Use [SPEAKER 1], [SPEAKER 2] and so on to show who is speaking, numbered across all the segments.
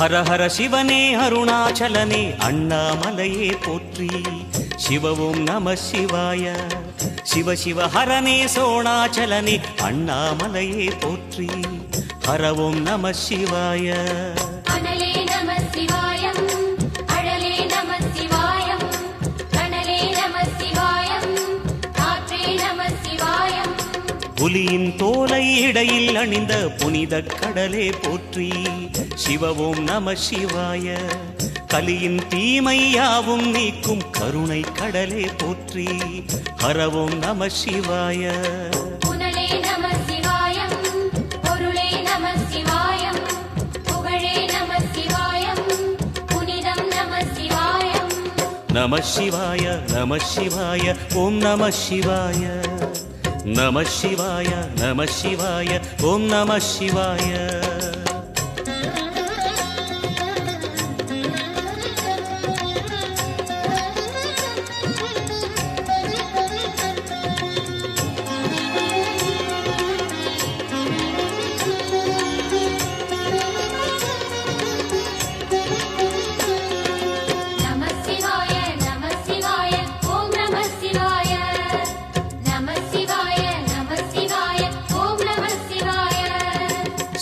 [SPEAKER 1] ஹர ஹர சிவனே அருணாச்சலனே அண்ணாமலையே போற்றி. சிவவும் நம சிவாய. சிவ சிவ ஹரனே சோணாச்சலனே அண்ணாமலையே போற்றி. ஹரவும் நம சிவாய.
[SPEAKER 2] அனலே நம சிவாயம், அழலே நம சிவாயம், கனலே நம சிவாயம், காற்றே நம சிவாயம்.
[SPEAKER 1] புலியின் தோலை இடையில் அணிந்த புனித கடலே போற்றி. சிவவும் நம சிவாய. கலியின் தீமையாவும் நீக்கும் கருணை கடலே போற்றி. ஹரவும் நம சிவாய.
[SPEAKER 2] புனலே நம சிவாயம், பொருளே நம சிவாயம், புகழே நம சிவாயம், புனிதம் நம சிவாயம்.
[SPEAKER 1] நம சிவாய நம சிவாய ஓம் நம சிவாய. நம சிவாய நம சிவாய ஓம் நம சிவாய.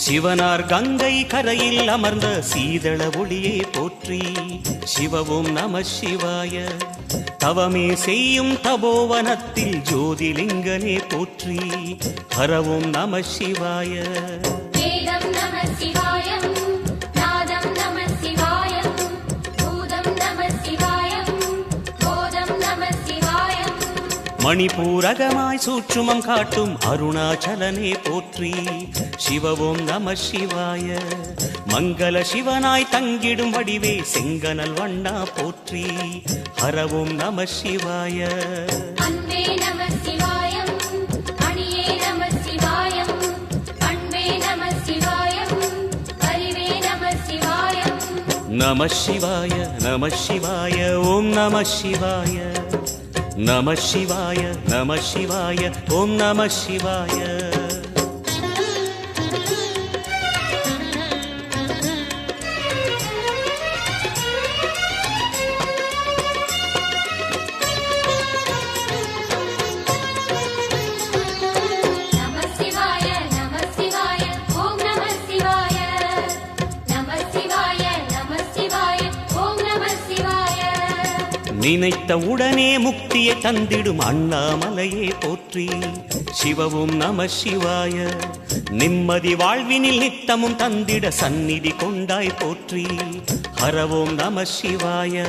[SPEAKER 1] சிவனார் கங்கை கரையில் அமர்ந்த சீதள ஒளியே போற்றி. சிவவும் நம சிவாய. தவமே செய்யும் தபோவனத்தில் ஜோதிலிங்கனே போற்றி. ஹரவும் நம சிவாய.
[SPEAKER 2] வேதம் நம சிவாயம், நாதம் நம சிவாயம், பூதம் நம சிவாயம், போதம் நம சிவாயம்.
[SPEAKER 1] மணிபூரகமாய் சூட்சுமம் காட்டும் அருணாச்சலனே போற்றி. சிவவும் நம சிவாய. மங்கள சிவனாய் தங்கிடும் வடிவே செங்கனல் வண்ணா போற்றி. ஹரவும் நம சிவாய.
[SPEAKER 2] அன்பே நம சிவாயம், அணியே நம சிவாயம், அன்பே நம சிவாயம், அறிவே நம சிவாயம்.
[SPEAKER 1] நம சிவாய நம சிவாய ஓம் நம சிவாய. நம சிவாய நம சிவாய ஓம் நம சிவாய. நினைத்த உடனே முக்தியை தந்திடும் அண்ணாமலையே போற்றி. சிவவும் நம சிவாய. நிம்மதி வாழ்வினில் நித்தமும் தந்திட சந்நிதி கொண்டாய் போற்றி. ஹரவும் நம சிவாய.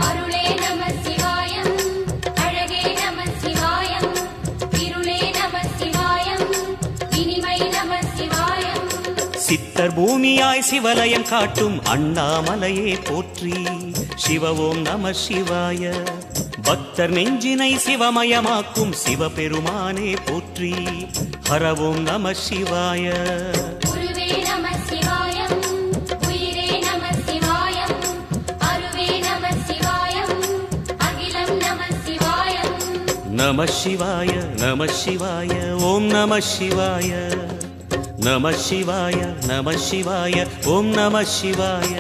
[SPEAKER 2] அருளே நம சிவாயம், அழகே நம சிவாயம், இருளே நம சிவாயம், இனிமை நம சிவாயம்.
[SPEAKER 1] சித்தர் பூமியாய் சிவலயம் காட்டும் அண்ணாமலையே போற்றி. சிவவும் நம சிவாய. பக்தர் நெஞ்சினை சிவமயமாக்கும் சிவபெருமானே போற்றி. ஹரவும் நம சிவாய.
[SPEAKER 2] குருவே நம சிவாயம், உயிரே நம சிவாயம், அருவே நம சிவாயம், அகிலம் நம சிவாயம்.
[SPEAKER 1] நம சிவாய நம சிவாய ஓம் நம சிவாய. நம சிவாய நம சிவாய ஓம் நம சிவாய.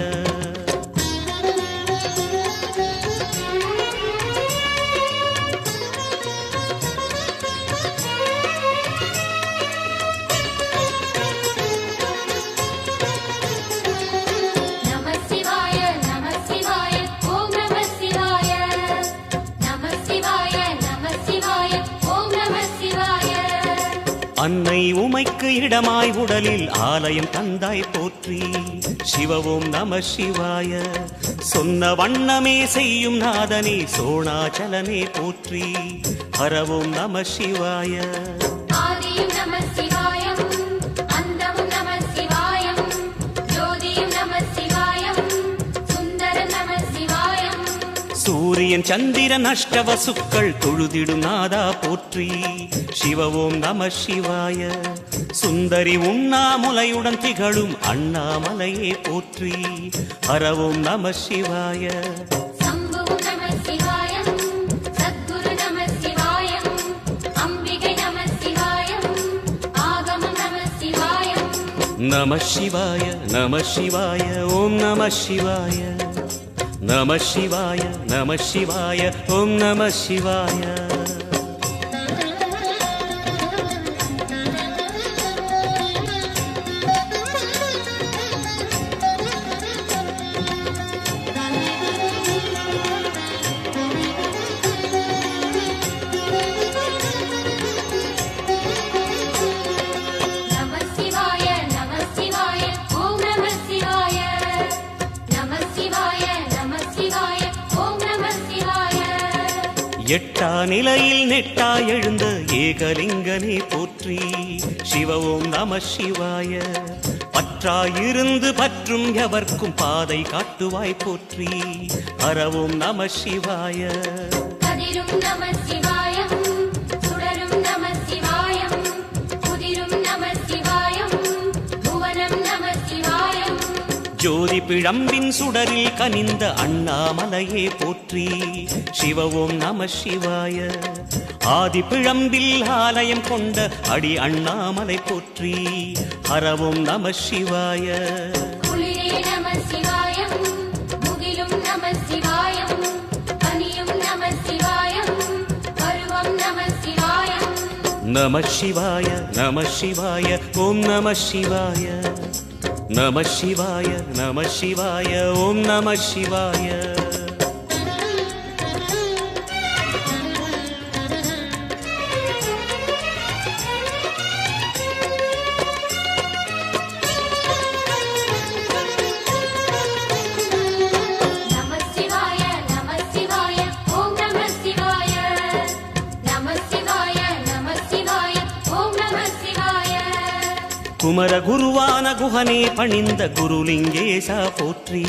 [SPEAKER 1] அன்னை உமைக்கு இடமாய் உடலில் ஆலயம் தந்தாய் போற்றி. சிவவும் நம சிவாய. சொன்ன வண்ணமே செய்யும் நாதனே சோணாச்சலனே போற்றி. ஹரவும் நம சிவாய.
[SPEAKER 2] ஆதியும் நம சிவாயம், அந்தமும் நம சிவாயம், ஜோதியும் நம சிவாயம், சுந்தரம் நம சிவாயம்.
[SPEAKER 1] சூரியன் சந்திரன் அஷ்டவசுக்கள் தொழுதிடும் நாதா போற்றி. சிவவும் நம சிவாய. சுந்தரி உண்ணாமுலையுடன் திகழும் அண்ணாமலையே போற்றி. ஹரவும் நம சிவாய.
[SPEAKER 2] சம்புவும் நம சிவாயம், சத்குரு நம சிவாயம், அம்பிகை நம சிவாயம், ஆகமம் நம சிவாயம்.
[SPEAKER 1] நம சிவாய நம சிவாய ஓம் நம சிவாய நம சிவாய நம சிவாய ஓம் நம சிவாய
[SPEAKER 2] நம சிவாய நம சிவாய ஓம் நம சிவாய நம சிவாய நம சிவாய ஓம் நம சிவாய
[SPEAKER 1] எட்டா நிலையில் நெட்டா எழுந்த ஏகலிங்கனே போற்றி சிவ ஓம் நம சிவாய பற்றாயிருந்து பற்றும் எவர்க்கும் பாதை காட்டுவாய் போற்றி ஹரவோம் நம சிவாய
[SPEAKER 2] கதிரும் நம சிவாயம் சுடரும் நம சிவாயம் குதிரும் நம சிவாயம் புவனம் நம சிவாயம்
[SPEAKER 1] ஜோதி பிழம்பின் சுடரில் கனிந்த அண்ணாமலையே போற்றி சிவ ஓம் நம சிவாய ஆதி பிழம்பில் ஆலயம் கொண்ட அடி அண்ணாமலை போற்றி ஹரவோம் நம சிவாய
[SPEAKER 2] குளிரே நம சிவாயம் முகிலும் நம சிவாயம் பனியும் நம சிவாயம் பருவம் நம சிவாயம்
[SPEAKER 1] நம சிவாய நம சிவாய ஓம் நம சிவாய நம சிவாய நம சிவாய ஓம் நம சிவாய
[SPEAKER 2] நம சிவாய நம சிவாய ஓம் நம சிவாய நம சிவாய நம சிவாய ஓம் நம சிவாய
[SPEAKER 1] குமர குருவான குஹனே பணிந்த குருலிங்கேசா போற்றி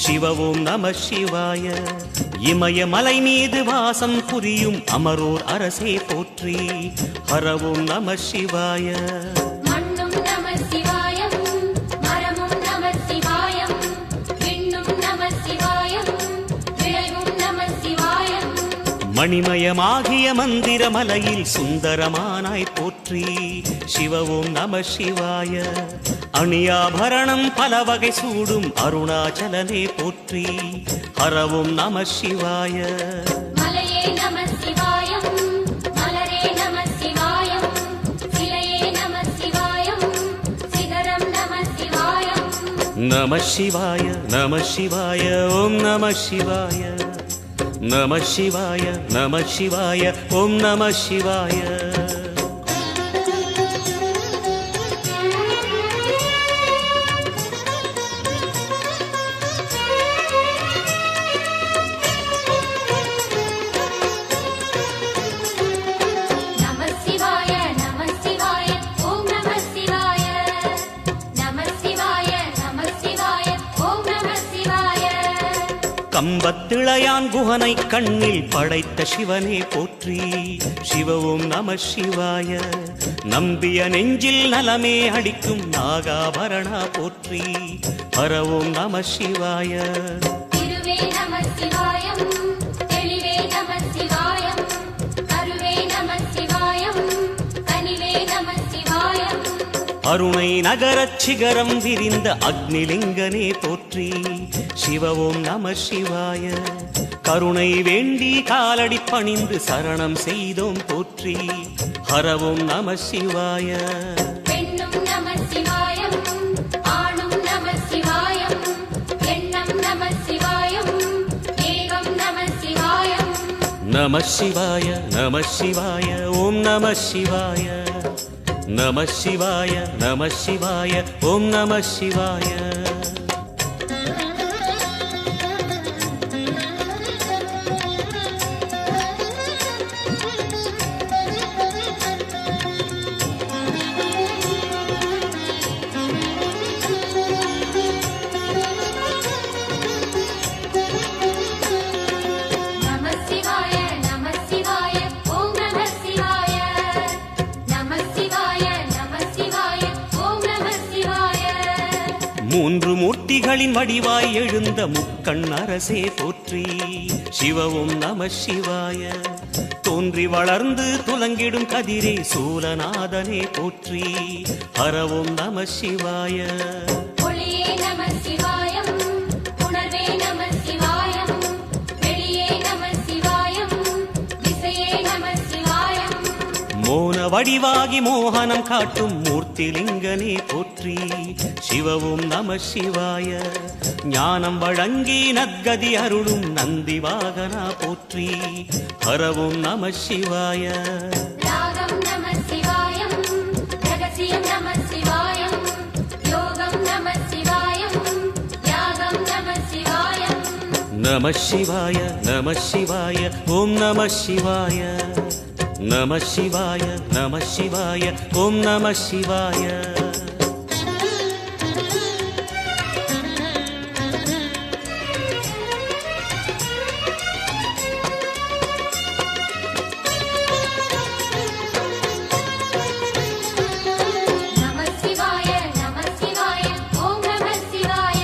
[SPEAKER 1] சிவ ஓம் நம சிவாய இமய மலை மீது வாசம் புரியும் அமரோர் அரசே போற்றி ஹரவோம் நம சிவாய
[SPEAKER 2] மண்ணும் நம சிவாயம் மரமும் நம சிவாயம் விண்ணும் நம சிவாயம் விளைவும் நம சிவாயம்
[SPEAKER 1] மணிமயமாகிய மந்திர மலையில் சுந்தரமானாய் போற்றி சிவ ஓம் நம சிவாய அணியாபரணம் பல வகை சூடும் அருணாச்சலனே போற்றி ஹரவோம் நம சிவாய
[SPEAKER 2] மலையே நம சிவாயம் மலரே நம சிவாயம் சிலையே நம சிவாயம் சிகரம் நம சிவாயம்
[SPEAKER 1] நம சிவாய நம சிவாய ஓம் நம சிவாய நம சிவாய நம சிவாய ஓம் நம சிவாய
[SPEAKER 2] நம சிவாய நம சிவாய ஓம் நம சிவாய நம சிவாய நம சிவாய ஓம் நம சிவாய
[SPEAKER 1] கம்பத்திளையான் குஹனை கண்ணில் படைத்த சிவனே போற்றி சிவ ஓம் நம சிவாய நம்பிய நெஞ்சில் நலமே அளிக்கும் நாகாபரணா போற்றி ஹரவோம் நம சிவாய
[SPEAKER 2] திருவே நம சிவாயம் தெளிவே நம சிவாயம் கருவே நம சிவாயம் கனிவே நம சிவாயம்
[SPEAKER 1] அருணை நகரச் சிகரம் விரிந்த அக்னிலிங்கனே போற்றி சிவ ஓம் நம சிவாய கருணை வேண்டி காலடி பணிந்து சரணம் செய்தோம் போற்றி ஹரவோம் நம சிவாய
[SPEAKER 2] பெண்ணும் நம சிவாயம் ஆணும் நம சிவாயம் எண்ணம் நம சிவாயம் ஏகம் நம சிவாயம்
[SPEAKER 1] நம சிவாய நம சிவாய ஓம் நம சிவாய நம சிவாய நம சிவாய ஓம் நம சிவாய
[SPEAKER 2] நம சிவாய நம சிவாய ஓம் நம சிவாய நம சிவாய நம சிவாய ஓம் நம சிவாய
[SPEAKER 1] மூர்த்திகளின் வடிவாய் எழுந்த முக்கண் அரசே போற்றி. சிவவும் நம சிவாய. தோன்றி வளர்ந்து துலங்கிடும் கதிரே சூலநாதனே போற்றி. ஹரவும் நம சிவாய.
[SPEAKER 2] ஒளியே நம சிவாயம், உணர்வே நம சிவாயம், வெளியே நம சிவாயம், திசையே நம சிவாயம்.
[SPEAKER 1] மோன வடிவாகி மோகனம் காட்டும் மூர்த்திலிங்கனே போற்றி. சிவவும் நம சிவாய. ஞானம் வழங்கி நற்கதி அருளும் நந்தி வாகனா போற்றி. ஹரவும் நம சிவாய.
[SPEAKER 2] ராகம் நம சிவாயம், ரகசியம் நம சிவாயம், யோகம் நம சிவாயம், யாகம் நம சிவாயம்.
[SPEAKER 1] நம சிவாய நம சிவாய ஓம் நம சிவாய. நம சிவாய நம சிவாய ஓம் நம சிவாய.
[SPEAKER 2] நம சிவாய நம சிவாய ஓம் நம சிவாய.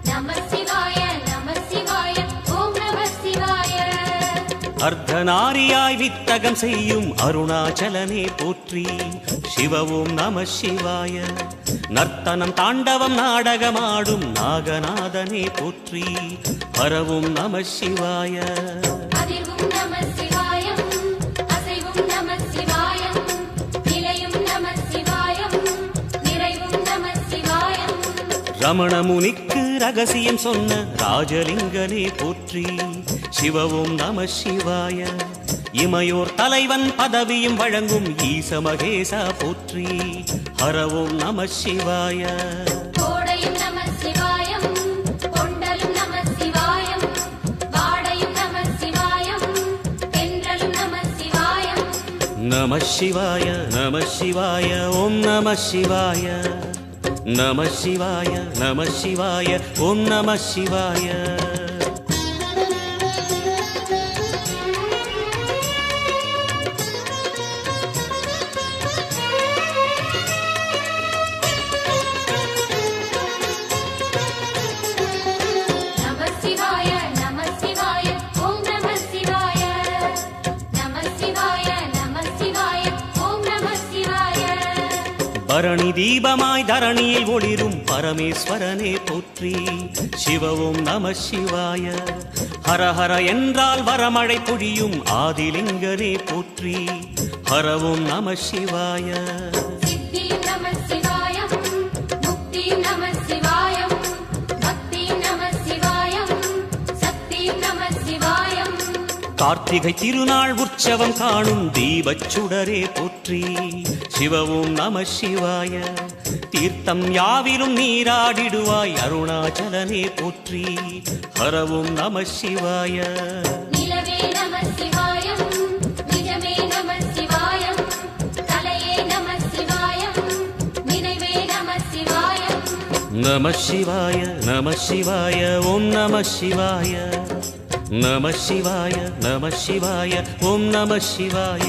[SPEAKER 2] நம சிவாய நம சிவாய ஓம் நம சிவாய.
[SPEAKER 1] அர்த்தநாரியாய் வித்தகம் செய்யும் அருணாச்சலனே போற்றி. சிவவும் நம சிவாய. நர்த்தனம் தாண்டவம் நாடகமாடும் நாகநாதனே போற்றி. ஹரவும் நம சிவாய.
[SPEAKER 2] அதிர்வும் நம சிவாயம், அசைவும் நம சிவாயம், நிலையும் நம சிவாயம், நிறைவும் நம சிவாயம்.
[SPEAKER 1] ரமண முனிக்கு ரகசியம் சொன்ன ராஜலிங்கனே போற்றி. சிவவும் நம சிவாய. இமையோர் தலைவன் பதவியும் வழங்கும் ஈச மகேசா போற்றி. ஹரவும் நம சிவாய.
[SPEAKER 2] கோடையும் நம சிவாயம், கொண்டலும் நம சிவாயம், வாடையும் நம சிவாயம், தென்றலும் நம சிவாயம்.
[SPEAKER 1] நம சிவாய நம சிவாய ஓம் நம சிவாய. நம சிவாய நம சிவாய ஓம் நம சிவாய.
[SPEAKER 2] நம சிவாய நம சிவாய ஓம் நம சிவாய. நம சிவாய நம சிவாய ஓம் நம சிவாய.
[SPEAKER 1] பரணி தீபமாய் தரணியில் ஒளிரும் பரமேஸ்வரனே போற்றி. சிவவும் நம சிவாய. ஹரஹர என்றால் வரமழை பொழியும் ஆதிலிங்கனே போற்றி. ஹரவும் நம சிவாய.
[SPEAKER 2] சித்தியும் நம சிவாயம், முக்தியும் நம சிவாயம், பக்தியும் நம சிவாயம், சக்தியும் நம சிவாயம்.
[SPEAKER 1] கார்த்திகை திருநாள் உற்சவம் காணும் தீபச் சுடரே போற்றி. சிவவும் நம சிவாய. தீர்த்தம் யாவிலும் நீராடிடுவாய் அருணாச்சலனே போற்றி. ஹரவும் நம சிவாய.
[SPEAKER 2] நிலவே நம சிவாயம், நிஜமே நம சிவாயம், கலையே நம சிவாயம், நினைவே நம சிவாயம்.
[SPEAKER 1] நம சிவாய நம சிவாய ஓம் நம சிவாய. நம சிவாய நம சிவாய ஓம் நம சிவாய.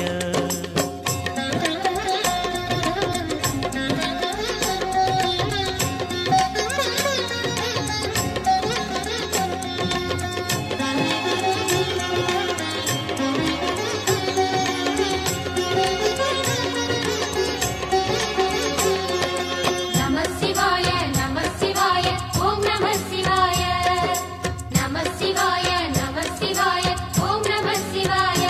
[SPEAKER 2] நம சிவாய நம சிவாய ஓம் நம சிவாய. நம சிவாய நம சிவாய ஓம் நம சிவாய.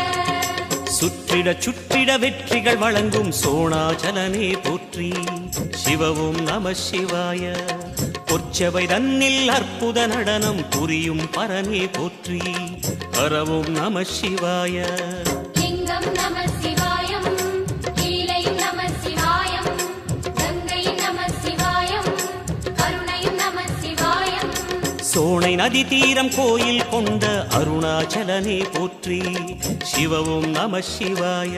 [SPEAKER 1] சுற்றிட சுற்றிட வெற்றிகள் வழங்கும் சோணாச்சலனே போற்றி. சிவவும் நம சிவாய. பொற்சபை தன்னில் அற்புத நடனம் புரியும் பரனே போற்றி. ஹரவும் நம சிவாய.
[SPEAKER 2] லிங்கம் நம சிவாயம், லீலையும் நம சிவாயம், கங்கையும் நம சிவாயம், கருணையும் நம சிவாயம்.
[SPEAKER 1] சோனை நதி தீரம் கோயில் கொண்ட அருணாச்சலனே போற்றி. சிவவும் நம சிவாய.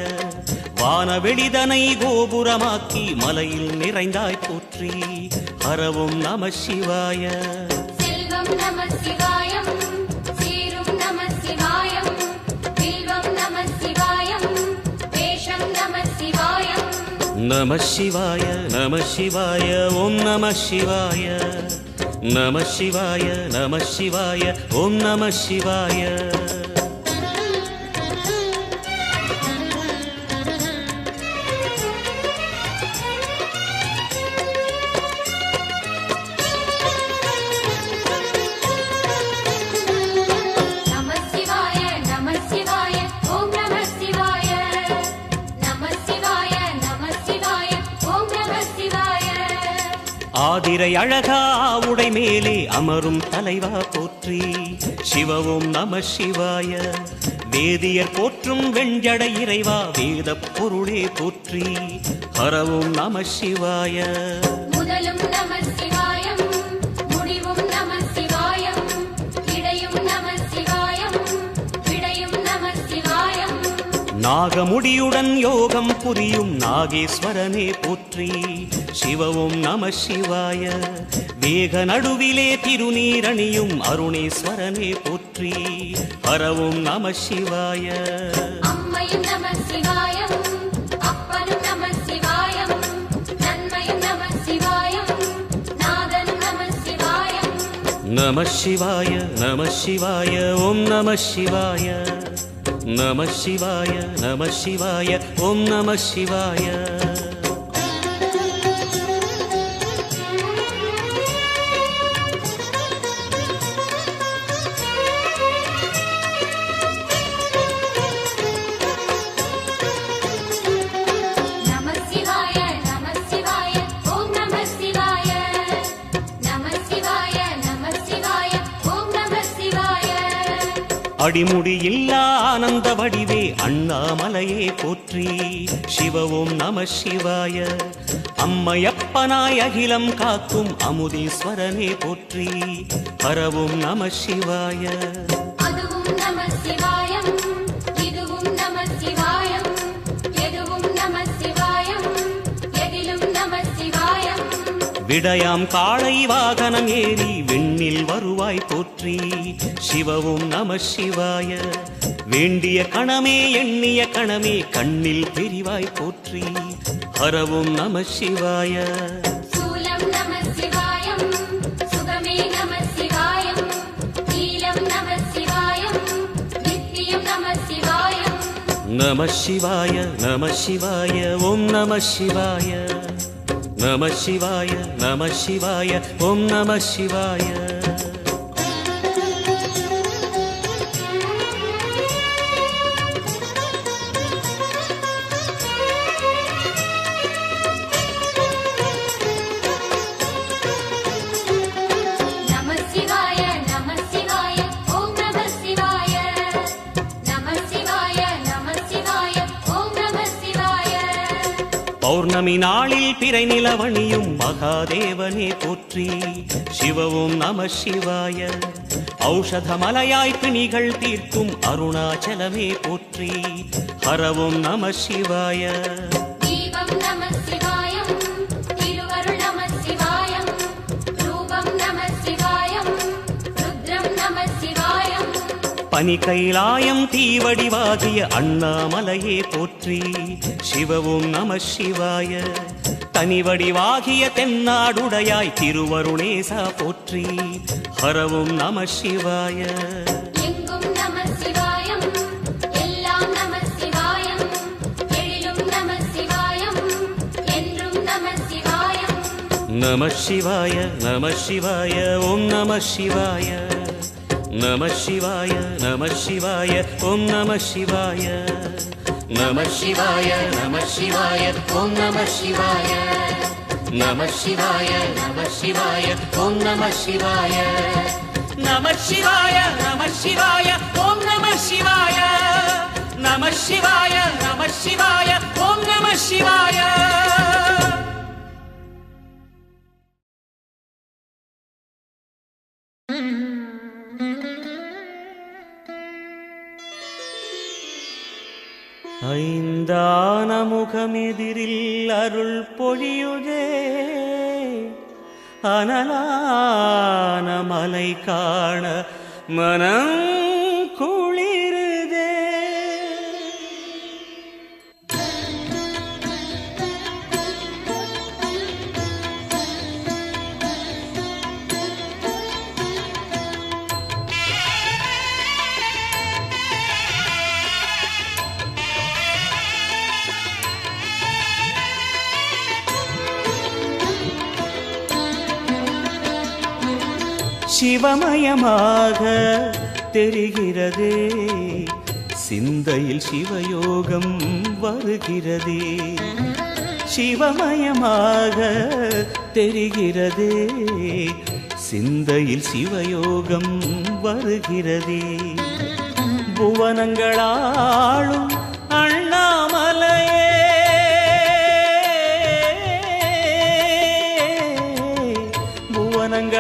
[SPEAKER 1] வானவெளிதனை கோபுரமாக்கி மலையில் நிறைந்தாய் போற்றி. ஹரவும் நம சிவாய.
[SPEAKER 2] செல்வம் நம சிவாயம், சீரும் நம சிவாயம், வில்வம் நம சிவாயம், வேஷம் நம சிவாயம்.
[SPEAKER 1] நம சிவாய நம சிவாய ஓம் நம சிவாய. நம சிவாய நம சிவாய ஓம் நம சிவாய. ஆதிரை அழகா உடை மேலே அமரும் தலைவா போற்றி. சிவவும் நம சிவாய. வேதியர் போற்றும் வெண்ஜடை இறைவா வேத பொருளே போற்றி. ஹரவும் நம சிவாய.
[SPEAKER 2] முதலும் நம சிவாயம், முடிவும் நம சிவாயம், இடையும் நம சிவாயம், விடையும் நம சிவாயம்.
[SPEAKER 1] நாகமுடியுடன் யோகம் புரியும் நாகேஸ்வரனே போற்றி. சிவவும் நம சிவாய. வேக நடுவிலே திருநீரணியும் அருணேஸ்வரனே போற்றி. ஹரவும் நம சிவாய.
[SPEAKER 2] அம்மையும் நம சிவாயம், அப்பனும் நம சிவாயம், நன்மையும் நம சிவாயம், நாதனும் நம சிவாயம்.
[SPEAKER 1] நம சிவாய நம சிவாய ஓம் நம சிவாய. நம சிவாய நம சிவாய ஓம் நம சிவாய. அடிமுடி இல்லா ஆனந்த வடிவே அண்ணாமலையே போற்றி. சிவவும் நம சிவாய. அம்மையப்பனாய் அகிலம் காக்கும் அமுதீஸ்வரனே போற்றி. ஹரவும் நம சிவாய.
[SPEAKER 2] அதுவும் நம சிவாயம், இதுவும் நம சிவாயம், எதுவும் நம சிவாயம், எதிலும் நம சிவாயம்.
[SPEAKER 1] விடயாம் காளை வாகனம் ஏறி விண்ணில் வருவாய் போற்றி. சிவவும் நம சிவாய. வேண்டிய கணமே எண்ணிய கணமே கண்ணில் தெரிவாய் போற்றி. ஹரவும் நம சிவாய.
[SPEAKER 2] சூலம் நம சிவாயம், சுகமே நம சிவாயம், நீலம் நம சிவாயம், நித்தியம் நம சிவாயம்.
[SPEAKER 1] நம சிவாய நம சிவாய ஓம் நம சிவாய. நம சிவாய நம சிவாய ஓம் நம சிவாய. பௌர்ணமி நாளில் பிறை நிலவணியும் மகாதேவனே போற்றி. சிவவும் நம சிவாய. ஔஷதமலையாய் பிணிகள் தீர்க்கும் அருணாச்சலமே போற்றி. ஹரவும் நம சிவாய.
[SPEAKER 2] தீபம் நம சிவாயம், திருவருள் நம சிவாயம், ரூபம் நம சிவாயம், ருத்ரம் நம சிவாயம்.
[SPEAKER 1] பனி கைலாயம் தீவடிவாகிய அண்ணாமலையே போற்றி. சிவவும் நம சிவாய. தனிவடிவாகிய தென்னாடுடையாய் திருவருணேசா போற்றி. ஹரவும் நம சிவாய.
[SPEAKER 2] எங்கும் நம சிவாயம், எல்லாம் நம சிவாயம், எழிலும் நம சிவாயம், என்றும் நம சிவாயம்.
[SPEAKER 1] நம சிவாய நம சிவாய ஓம் நம சிவாய. நம சிவாய நம சிவாய ஓம் நம சிவாய. நம சிவாய நம சிவாய ஓம் நம சிவாய. நம சிவாய நம சிவாய ஓம் நம சிவாய. நம சிவாய நம சிவாய ஓம் நம சிவாய. நம சிவாய நம சிவாய ஓம் நம சிவாய. ஐந்தான முகமெதிரில் அருள் பொழியுதே. அனலான மலை காண மனம் குளிருதே. சிவமயமாக தெரிகிறதே சிந்தையில் சிவயோகம் வருகிறதே சிவமயமாக தெரிகிறதே சிந்தையில் சிவயோகம் வருகிறதே புவனங்களாளும் அண்ணாமலையே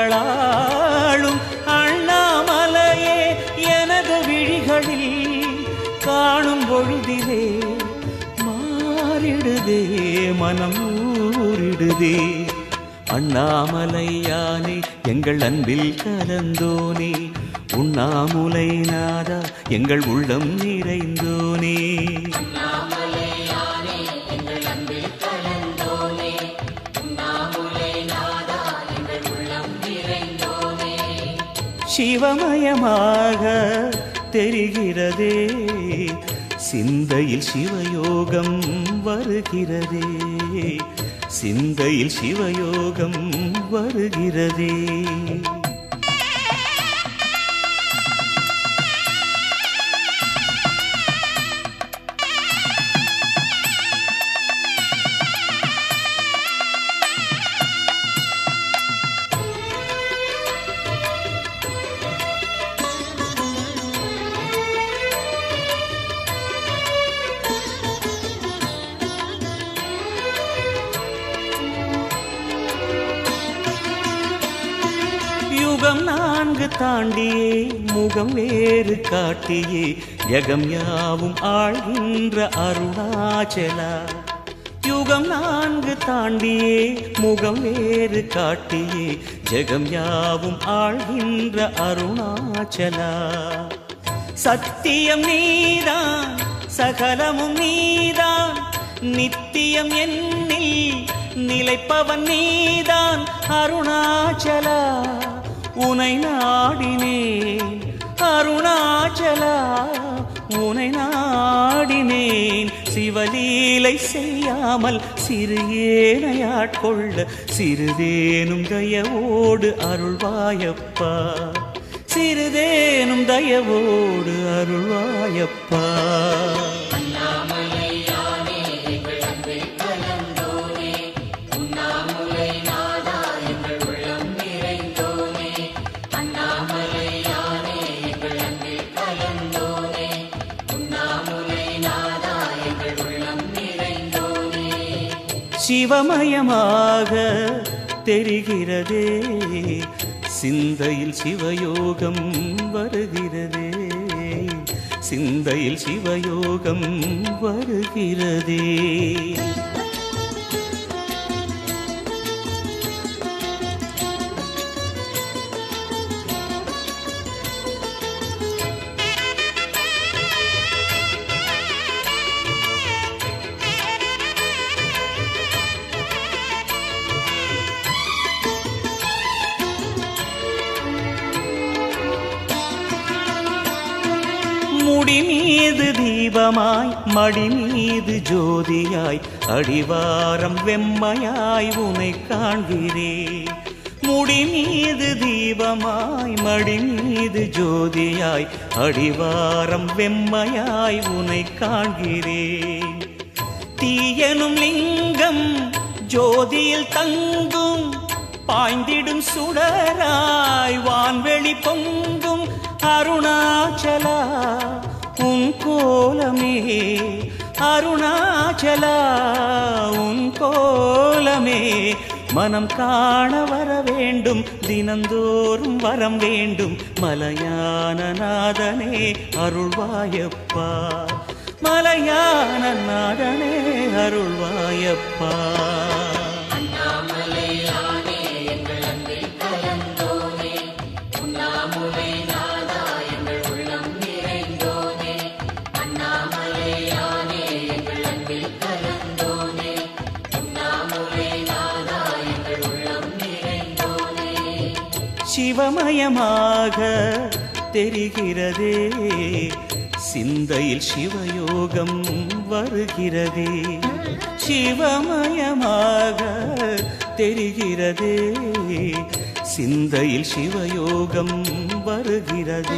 [SPEAKER 1] புவனங்களாளும் அண்ணாமலையே எனது விழிகளில் காணும் பொழுதிலே மாறிடுதே மனம் ஊறிடுதே அண்ணாமலையானே எங்கள் அன்பில் கலந்தோனே உண்ணாமுலை நாதா எங்கள் உள்ளம் நிறைந்தோனே சிவமயமாக தெரிகிறதே சிந்தையில் சிவயோகம் வருகிறதே சிந்தையில் சிவயோகம் வருகிறதே யுகம் நான்கு தாண்டியே முகம் வேறு காட்டியே யகம் யாவும் ஆழ்கின்ற அருணாச்சலா யுகம் நான்கு தாண்டியே முகம் வேறு காட்டியே ஜெகம் யாவும் ஆழ்கின்ற அருணாச்சலா சத்தியம் நீதான் சகலமும் நீதான் நித்தியம் என்னில் நிலைப்பவன் நீதான் அருணாச்சலா உனை நாடினேன் அருணாச்சலா உனை நாடினேன் சிவலீலை செய்யாமல் சிறு ஏனையாட்கொள்ள சிறிதேனும் தயவோடு அருள்வாயப்பா சிறிதேனும் தயவோடு அருள்வாயப்பா சிவமயமாக தெரிகிறதே சிந்தையில் சிவயோகம் வருகிறதே சிந்தையில் சிவயோகம் வருகிறதே முடி மீது தீபமாய் மடி மீது ஜோதியாய் அடிவாரம் வெம்மையாய் உனை காண்கிறேன் முடி மீது தீபமாய் மடி மீது ஜோதியாய் அடிவாரம் வெம்மையாய் உனை காண்கிறேன் தீயனும் லிங்கம் ஜோதியில் தங்கும் பாய்ந்திடும் சுடராய் வான்வெளி பொங்கும் அருணாச்சலா உன் கோலமே அருணாச்சலா உன் கோலமே மனம் காண வர வேண்டும் தினந்தோறும் வரம் வேண்டும் மலையான நாதனே அருள்வாயப்பா மலையான நாதனே அருள்வாயப்பா சிவமயமாக தெரிகிறதே சிந்தையில் சிவயோகம் வருகிறதே சிவமயமாக தெரிகிறதே சிந்தையில் சிவயோகம் வருகிறது.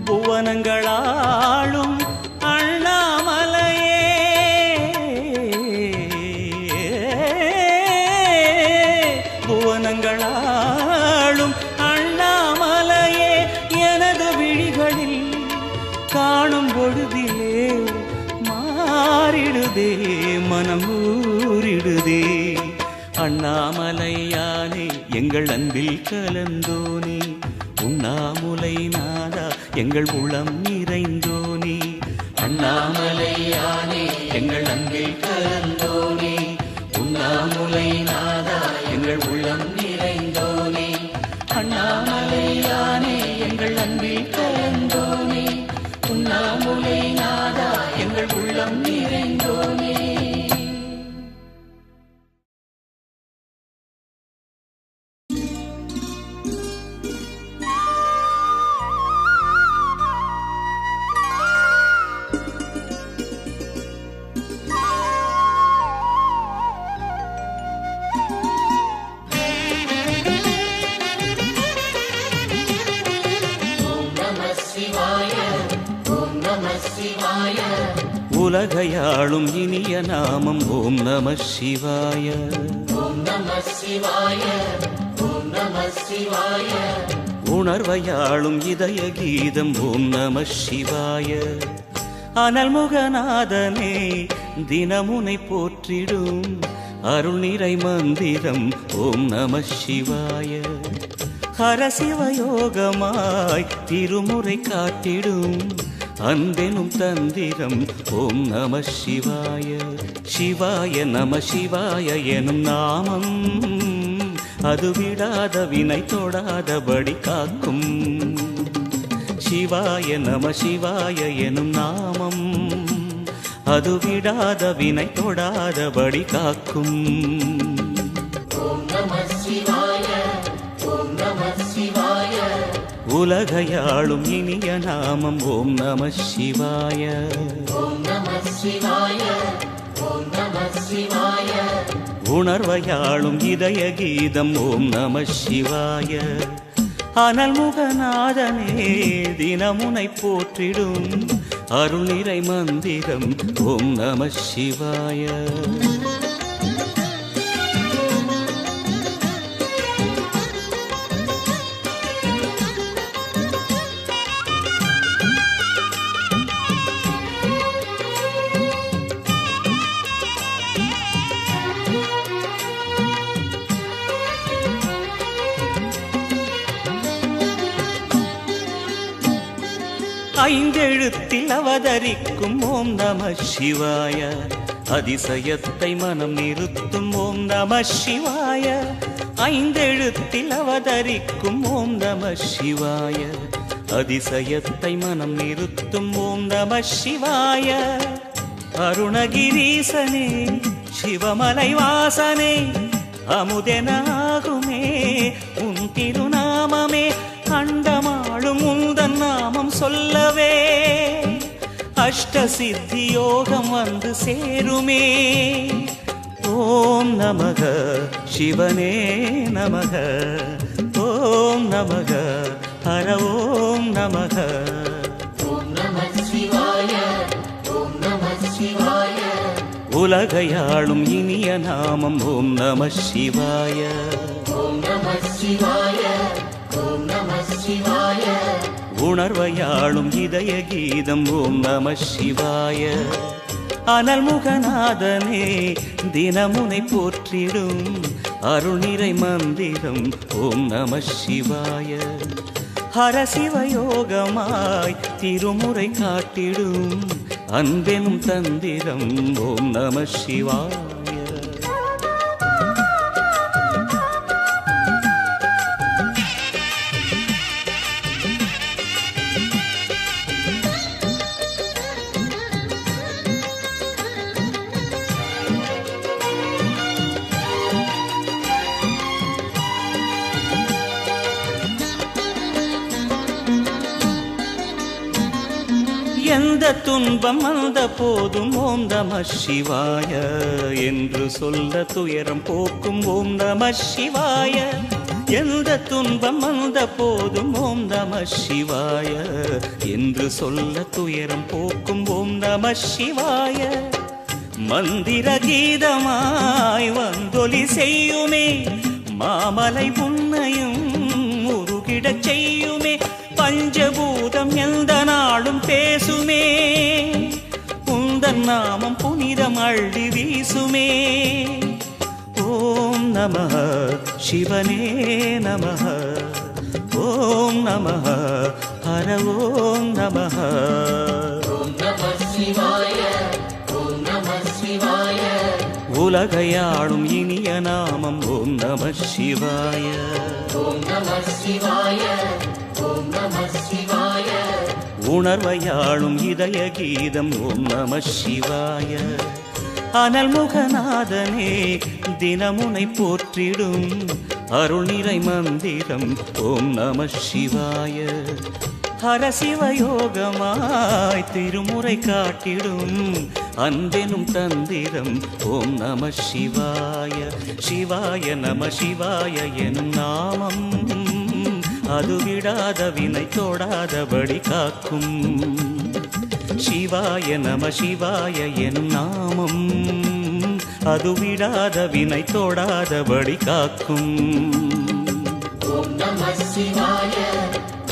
[SPEAKER 1] புவனங்களாளும் அண்ணாமலையே, புவனங்களாளும் அண்ணாமலையே, எனது விழிகளில் காணும் பொழுதிலே மாறிடுதே மனம் ஊறிடுதே. அண்ணாமலையானே எங்கள் அன்பில் கலந்தோனே, உண்ணாமுலை நாதா எங்கள் உளம் நிறைந்தோனே. அண்ணாமலையானே எங்கள் அன்பில் கலந்தோனே, உண்ணாமுலை நாதா எங்கள் உள்ளம் நிறைந்தோனே. அண்ணாமலையானே எங்கள் அன்பில் கலந்தோனே, உண்ணாமுலை நாதா எங்கள் உள்ளம் நிறைந்தோனே. உலகையாளும் இனிய நாமம் ஓம் நம சிவாய. ஓம் நம சிவாய, ஓம் நம சிவாய. உணர்வையாளும் இதய கீதம் ஓம் நம சிவாய. அனல்முகநாதனே தினமுனை போற்றிடும் அருள் நிறை மந்திரம் ஓம் நம சிவாய. ஹரசிவயோகமாய் திருமுறை காட்டிடும் அன்பெனும் தந்திரம் ஓம் நம சிவாய. சிவாய நம சிவாய எனும் நாமம் அது விடாத வினை தொடாதபடி காக்கும். சிவாய நம சிவாய எனும் நாமம் அது விடாத வினை தொடாதபடி காக்கும். ஓம் நம சிவாய, ஓம் நம சிவாய. உலகையாளும் இனிய நாமம் ஓம் நம சிவாய. ஓம் நம சிவாய, ஓம் நம சிவாய. உணர்வையாளும் இதய கீதம் ஓம் நம சிவாய. அனல்முகநாதனே தினமுனை போற்றிடும் அருள் நிறை மந்திரம் ஓம் நம சிவாய. ஐந்தெழுத்தில் அவதரிக்கும் ஓம் நம சிவாய. அதிசயத்தை மனம் நிறுத்தும் ஓம் நம சிவாய. ஐந்தெழுத்தில் அவதரிக்கும் ஓம் நம சிவாய. அதிசயத்தை மனம் நிறுத்தும் ஓம் நம சிவாய. அருணகிரீசனே சிவமலை வாசனே அமுதனாகுமே உன் திருநாமமே. அண்டமாளும் உந்தன் நாமம் சொல்லவே அஷ்ட சித்தி யோகம் வந்து சேருமே. ஓம் நமக சிவனே நமக, ஓம் நமக ஹர ஓம் நமக. ஓம் நம சிவாய, ஓம் நம சிவாய. உலகையாளும் இனிய நாமம் ஓம் நம சிவாய. ஓம் நம சிவாய, ஓம் நம சிவாய. உணர்வையாளும் இதய கீதம் ஓம் நம சிவாய. அனல்முகநாதனே தினமுனை போற்றிடும் அருள் நிறை மந்திரம் ஓம் நம சிவாய. ஹரசிவயோகமாய் திருமுறை காட்டிடும் அன்பெனும் தந்திரம் ஓம் நம சிவாய. எந்த துன்பம் வந்த போதும் ஓம் நம சிவாய என்று சொல்ல துயரம் போக்கும் ஓம் நம சிவாய. எந்த துன்பம் வந்த போதும் ஓம் நம சிவாய என்று சொல்ல துயரம் போக்கும் ஓம் நம சிவாய. மந்திர கீதமாய் வந்தொலி செய்யுமே, மாமலை புன்னையும் உருகிடச் செய்யுமே. பஞ்சபூதம் எந்த நாளும் பேசுமே, உந்தன் நாமம் புனிதம் அள்ளி வீசுமே. ஓம் நமः சிவனே நமः, ஓம் நமः ஹர ஓம் நமः.
[SPEAKER 3] ஓம் நம சிவாய, ஓம் நம சிவாய.
[SPEAKER 1] உலகையாளும் இனிய நாமம் ஓம் நம சிவாய.
[SPEAKER 3] ஓம் நம சிவாய, ஓம் நம சிவாய.
[SPEAKER 1] உணர்வையாளும் இதய கீதம் ஓம் நம சிவாய. அனல்முகநாதனே தினமுனை போற்றிடும் அருள் நிறை மந்திரம் ஓம் நம சிவாய. ஹரசிவயோகமாய் திருமுறை காட்டிடும் அன்பெனும் தந்திரம் ஓம் நம சிவாய. சிவாய நம சிவாய எனும் நாமம் அது விடாத வினை தொடாதபடி காக்கும். சிவாய நம சிவாய எனும் நாமம் அது விடாத வினை தொடாதபடி காக்கும்.
[SPEAKER 3] ஓம் நம சிவாய,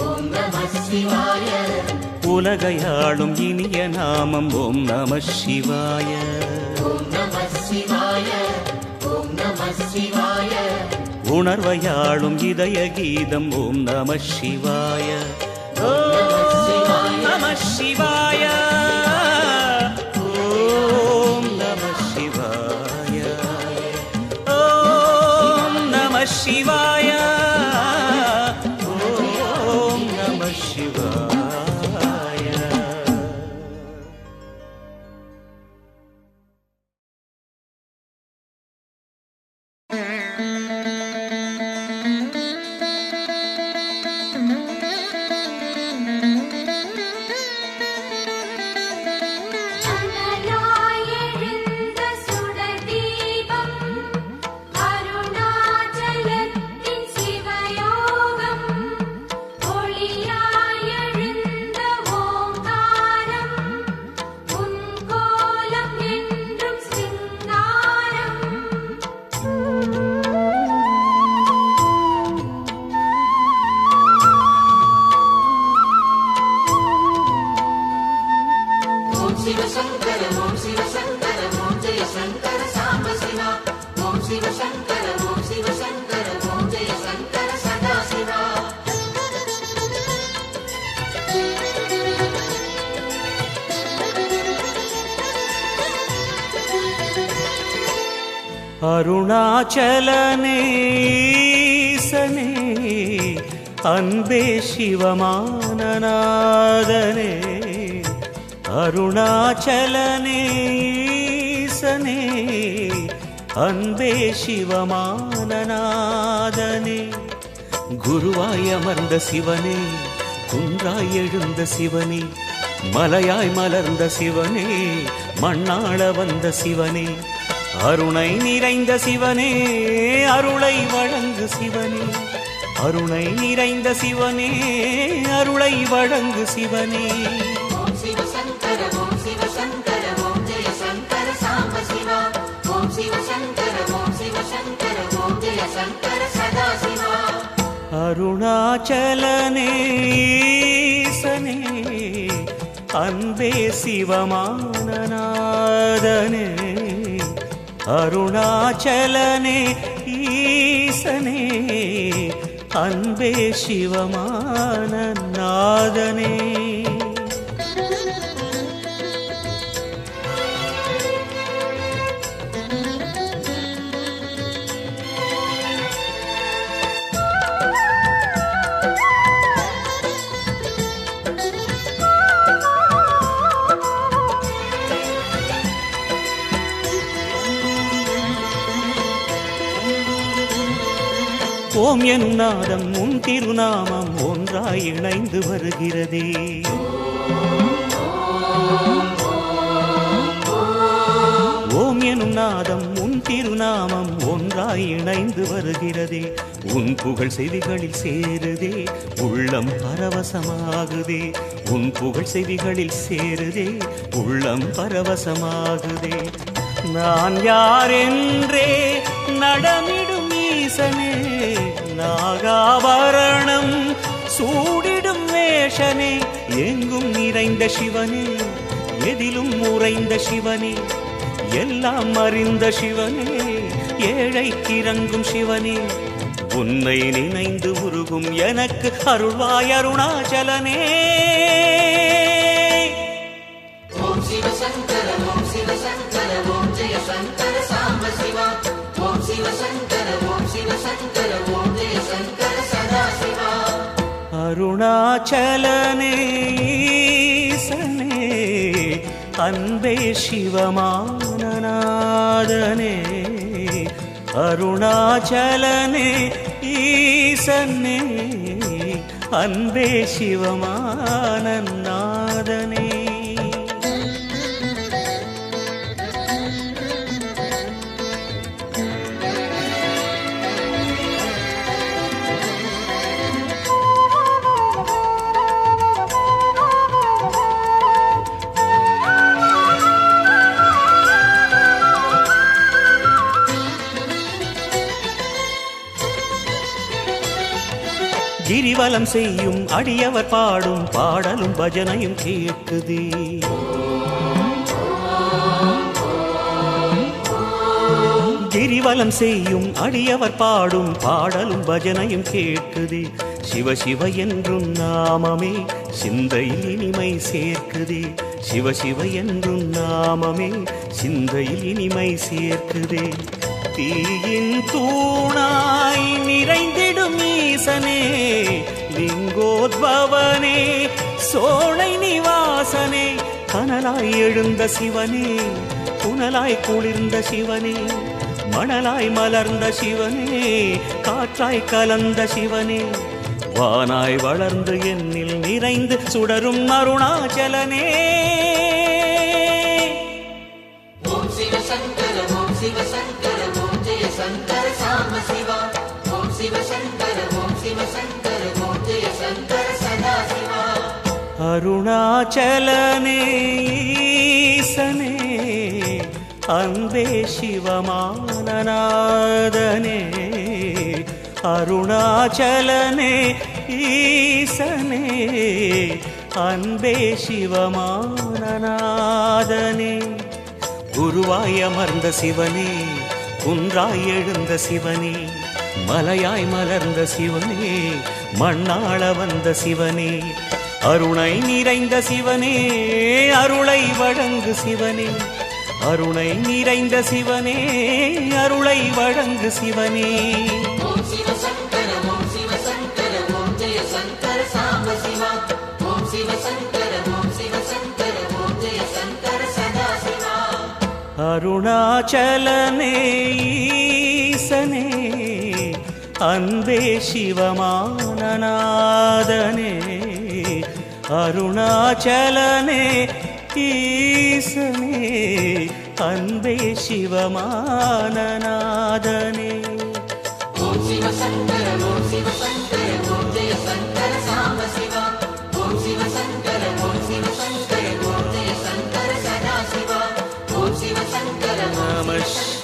[SPEAKER 3] ஓம் நம சிவாய.
[SPEAKER 1] உலகையாளும் இனிய நாமம் ஓம் நம சிவாய.
[SPEAKER 3] ஓம் நம சிவாய, ஓம் நம சிவாய.
[SPEAKER 1] உணர்வையாளும் இதய கீதம் ஓம் நம சிவாய. ஓம் நம சிவாய, ஓம் நம சிவாய, ஓம் நம சிவாய, ஓம் நம சிவாய.
[SPEAKER 2] அனலாயெழுந்த சுடர் தீபம் அருணாச்சலத்தின் சிவயோகம். ஒளியாயெழுந்த ஓங்காரம் உன் கோலம் என்றும் சிங்காரம்.
[SPEAKER 3] ஓம் சிவசங்கர, ஓம் சிவசங்கர, ஓம் ஜெய சங்கர சாம்ப சிவா. ஓம் சிவசங்கர, ஓம் சிவசங்கர, ஓம் ஜெய சங்கர சதா சிவா.
[SPEAKER 1] அருணாச்சலனேசனே அன்பே சிவமானநாதனே. அருணாச்சலனேசனே அன்பே சிவமானநாதனே. குருவாய் அமர்ந்த சிவனே, குன்றாய் எழுந்த சிவனே, மலையாய் மலர்ந்த சிவனே, மண்ணாள வந்த சிவனே. அருணை நிறைந்த சிவனே, அருளை வழங்கு சிவனே. அருணை நிறைந்த சிவனே, அருளை வழங்கு சிவனே.
[SPEAKER 3] ஓம் சிவசங்கர, ஓம் சிவசங்கர, ஓம் ஜெய சங்கர சாம்ப சிவா. ஓம் சிவசங்கர, ஓம் சிவசங்கர, ஓம் ஜெய சங்கர சதா சிவா.
[SPEAKER 1] அருணாச்சலனேசனே அன்பே சிவமானநாதனே. அருணாச்சலனே ஈசனே அன்பே சிவமானநாதனே. ஓம் எனும் நாதம் உன் திருநாமம் ஒன்றாய் இணைந்து வருகிறதே. ஓம் எனும் நாதம் உன் திருநாமம் ஒன்றாய் இணைந்து வருகிறதே. உன் புகழ் செவிகளில் சேருதே, உள்ளம் பரவசமாகுதே. உன் புகழ் செவிகளில் சேருதே, உள்ளம் பரவசமாகுதே. நான் யாரென்றே நடமிடும் ஈசனே, நாகாபரணம் சூடிடும் வேஷனே. எங்கும் நிறைந்த சிவனே, எதிலும் உறைந்த சிவனே, எல்லாம் அறிந்த சிவனே, ஏழைக்கிறங்கும் சிவனே. உன்னை நினைந்து உருகும் எனக்கு அருள்வாய் அருணாச்சலனே.
[SPEAKER 3] ஓம் சிவசங்கர ஓம் சிவசங்கர ஓம் ஜெய சங்கர சாம்ப சிவா. ஓம் சிவசங்கர ஓம் சிவசங்கர ஓம் ஜெய சங்கர சதாசிவா.
[SPEAKER 1] அருணாச்சலனே ஈசனே, அன்பே சிவமானநாதனே. அருணாச்சலனே ஈசனே, அன்பே சிவமானநாதனே. கிரிவலம் செய்யும் அடியவர் பாடும் பாடலும் பஜனையும் கேட்குதே. கிரிவலம் செய்யும் அடியவர் பாடும் பாடலும் பஜனையும் கேட்குதே. சிவ சிவ என்றும் நாமமே சிந்தையில் இனிமை சேர்க்குதே. சிவ சிவ என்றும் நாமமே சிந்தையில் இனிமை சேர்க்குதே. தீயின் தூணாய் நிறைந்திடும் ஈசனே, லிங்கோத்பவனே சோழை நிவாசனே. கனலாய் எழுந்த சிவனே, புனலாய் குளிர்ந்த சிவனே, மணலாய் மலர்ந்த சிவனே, காற்றாய் கலந்த சிவனே, வானாய் வளர்ந்து என்னில் நிறைந்து சுடரும் அருணாச்சலனே.
[SPEAKER 3] ஓம் சிவசங்கர ஓம் சிவசங்கர ஓம் ஜெய சங்கர சாம்ப சிவா. ஓம் சிவசங்கர ஓம் சிவசங்கர ஓம் ஜெய சங்கர சதாசிவா.
[SPEAKER 1] அருணாச்சலனே ஈசனே, அன்பே சிவமானநாதனே. அருணாச்சலனே ஈசனே, அன்பே சிவமானநாதனே. குருவாய் அமர்ந்த சிவனே, குன்றாய் எழுந்த சிவனே, மலையாய் மலர்ந்த சிவனே, மண்ணாள வந்த சிவனே, அருணை நிறைந்த சிவனே, அருளை வழங்கு சிவனே. அருணை நிறைந்த சிவனே, அருளை வழங்கு சிவனே.
[SPEAKER 3] ஓம் சிவசங்கர ஓம் சிவசங்கர ஓம் ஜெய சங்கர சாம்ப சிவா. ஓம் சிவசங்கர ஓம் சிவசங்கர ஓம் ஜெய சங்கர சதாசிவா.
[SPEAKER 1] அருணாச்சலனே ஈசனே, அன்பே சிவமானநாதனே. அருணாச்சலனே ஈசனே, அன்பே சிவமானநாதனே.
[SPEAKER 3] ஓம் சிவசங்கர ஓம் சிவசங்கர ஓம் ஜெய சங்கர சாம்ப சிவா. ஓம் சிவசங்கர ஓம் சிவசங்கர ஓம் ஜெய சங்கர சதாசிவா. ஓம் சிவசங்கர ஓம்
[SPEAKER 1] நம
[SPEAKER 3] சிவசங்கர